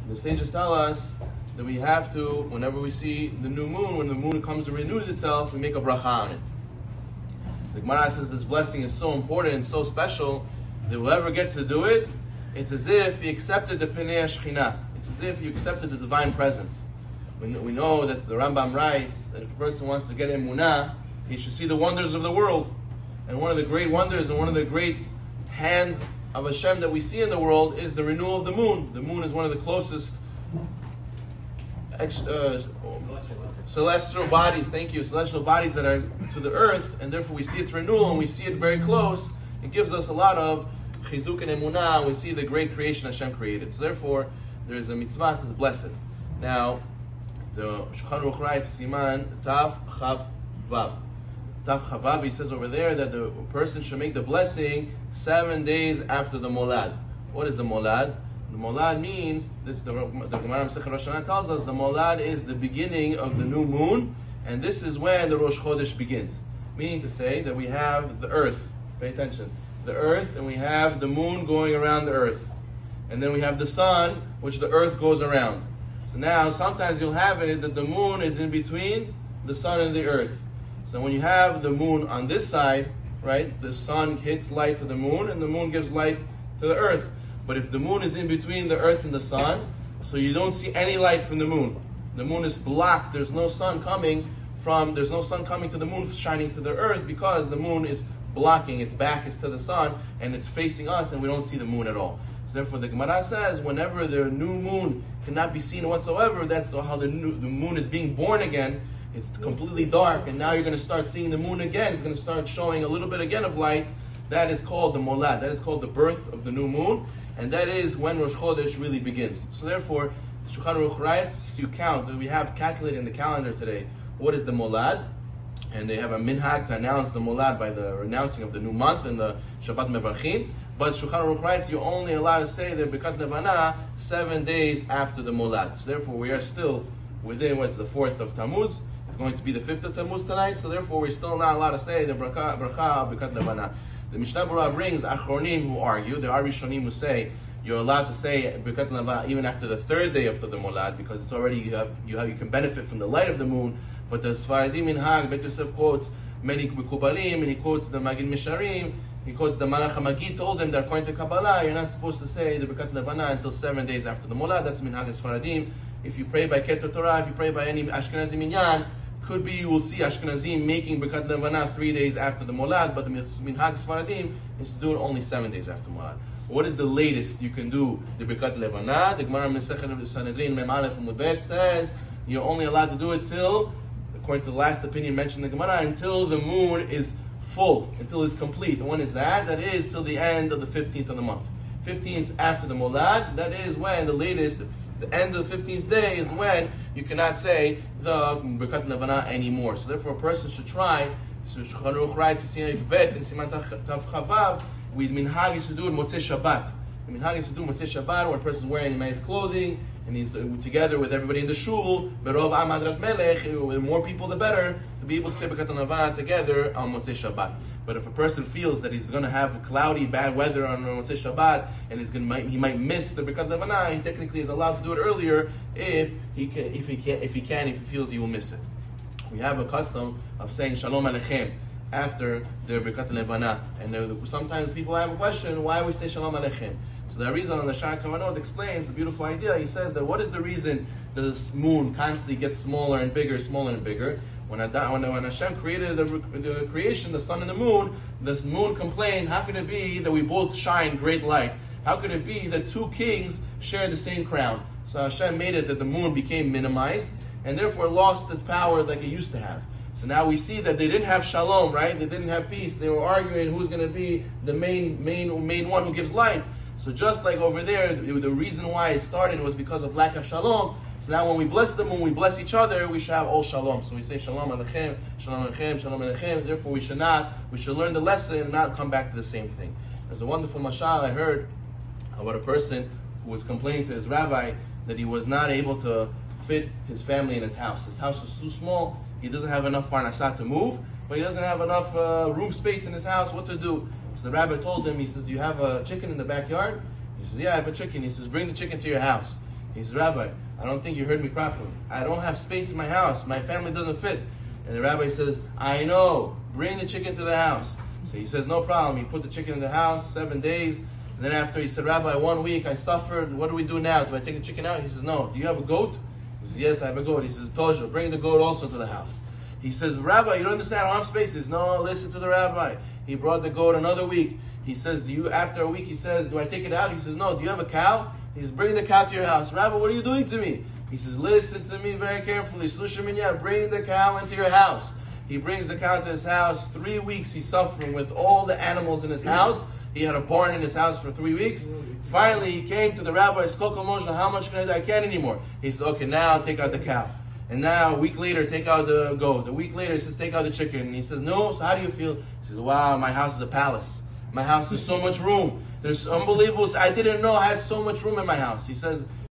The sages tell us that we have to, whenever we see the new moon, when the moon comes and renews itself, we make a bracha on it. The Gemara says this blessing is so important and so special that whoever gets to do it, it's as if he accepted the Penei Shechina. It's as if you accepted the divine presence. We know that the Rambam writes that if a person wants to get emunah, he should see the wonders of the world. And one of the great wonders and one of the great hands of Hashem that we see in the world is the renewal of the moon. The moon is one of the closest celestial bodies, celestial bodies that are to the earth, and therefore we see its renewal and we see it very close. It gives us a lot of chizuk and emunah. We see the great creation Hashem created. So therefore, there is a mitzvah to bless it. Now, the Shulchan Aruch writes, Siman Tav Chav Vav. Tav Chav Vav, he says over there that the person should make the blessing 7 days after the molad. What is the molad? The molad means, the Gemara Masechet Rosh Hashanah tells us, the molad is the beginning of the new moon, and this is when the Rosh Chodesh begins. Meaning to say that we have the earth, pay attention, the earth, and we have the moon going around the earth. And then we have the sun, which the earth goes around. So now, sometimes you'll have it that the moon is in between the sun and the earth. So when you have the moon on this side, right, the sun hits light to the moon, and the moon gives light to the earth. But if the moon is in between the earth and the sun, so you don't see any light from the moon. The moon is blocked. There's no sun coming to the moon, shining to the earth, because the moon is blocking. Its back is to the sun, and it's facing us, and we don't see the moon at all. So therefore, the Gemara says, whenever the new moon cannot be seen whatsoever, that's how the moon is being born again. It's completely dark, and now you're going to start seeing the moon again. It's going to start showing a little bit again of light. That is called the molad. That is called the birth of the new moon, and that is when Rosh Chodesh really begins. So therefore, Shulchan Aruch writes, so you count, that we have calculated in the calendar today, what is the molad? And they have a minhag to announce the molad by the announcing of the new month and the Shabbat Mevarchim. But Shulchan Aruch writes, you're only allowed to say the Birkat Levana 7 days after the molad. So therefore, we are still within what's the 4th of Tammuz. It's going to be the 5th of Tammuz tonight. So therefore, we're still not allowed to say the bracha Birkat Levana. The Mishnah Berurah brings Achronim who argue. There are Rishonim who say you're allowed to say Birkat Levana even after the 3rd day after the molad, because it's already you can benefit from the light of the moon. But the Sfaradim Minhag, Bet Yosef quotes many Mekubalim, and he quotes the Magid Misharim, he quotes the Malach HaMagid told him that according to Kabbalah, you're not supposed to say the Birkat Levana until 7 days after the Molad. That's Minhag Sfaradim. If you pray by Keter Torah, if you pray by any Ashkenazi Minyan, could be you will see Ashkenazim making Birkat Levana 3 days after the Molad, but the Minhag Sfaradim is to do it only 7 days after Molad. What is the latest you can do the Birkat Levana? The Gemara Masechet Sanhedrin Mem Aleph from Lebet says you're only allowed to do it till, according to the last opinion mentioned in the Gemara, until the moon is full, until it's complete. And when is that? That is till the end of the 15th of the month. 15th after the Molad, that is when the latest, the end of the 15th day is when you cannot say the Birkat Levana anymore. So therefore a person should try, so Shulchan Aruch writes in Bet in Siman Tav Chavav, with minhag is to do it Motzei Shabbat. The minhag is to do Motzei Shabbat when a person is wearing nice clothing, and he's together with everybody in the shul, Berov Am Hadrat Melech, the more people the better, to be able to say Birkat Levana together on Motzei Shabbat. But if a person feels that he's going to have cloudy, bad weather on Motzei Shabbat, and he might miss the Birkat Levana, he technically is allowed to do it earlier if he feels he will miss it. We have a custom of saying Shalom Aleichem after the Birkat Levana, and sometimes people have a question, why we say Shalom Aleichem? So the reason on the Sha'ar Kavanot explains the beautiful idea. He says that what is the reason that this moon constantly gets smaller and bigger? When Hashem created the creation, the sun and the moon, this moon complained, how could it be that we both shine great light? How could it be that two kings share the same crown? So Hashem made it that the moon became minimized, and therefore lost its power like it used to have. So now we see that they didn't have shalom, right? They didn't have peace. They were arguing who's going to be the main one who gives light. So just like over there, the reason why it started was because of lack of shalom. So now when we bless the moon, we bless each other, we should have all shalom. So we say shalom aleichem, shalom aleichem, shalom aleichem. Therefore we should learn the lesson and not come back to the same thing. There's a wonderful mashal I heard about a person who was complaining to his rabbi that he was not able to fit his family in his house. His house was too small. He doesn't have enough parnasah to move, but he doesn't have enough room space in his house. What to do? So the rabbi told him, he says, you have a chicken in the backyard? He says, yeah, I have a chicken. He says, bring the chicken to your house. He says, Rabbi, I don't think you heard me properly. I don't have space in my house. My family doesn't fit. And the rabbi says, I know. Bring the chicken to the house. So he says, no problem. He put the chicken in the house, 7 days. And then after he said, Rabbi, 1 week I suffered. What do we do now? Do I take the chicken out? He says, no. Do you have a goat? He says, yes, I have a goat. He says, Tosha, bring the goat also to the house. He says, Rabbi, you don't understand. I don't have space. He says, no, listen to the rabbi. He brought the goat another week. He says, after a week, he says, do I take it out? He says, no. Do you have a cow? He says, bring the cow to your house. Rabbi, what are you doing to me? He says, listen to me very carefully. Bring the cow into your house. He brings the cow to his house. 3 weeks he's suffering with all the animals in his house. He had a barn in his house for 3 weeks. Finally, he came to the rabbi, how much can I do? I can't anymore. He says, okay, now take out the cow. And now, a week later, take out the goat. A week later, he says, take out the chicken. And he says, no, so how do you feel? He says, wow, my house is a palace. My house has so much room. There's unbelievable. I didn't know I had so much room in my house. He says,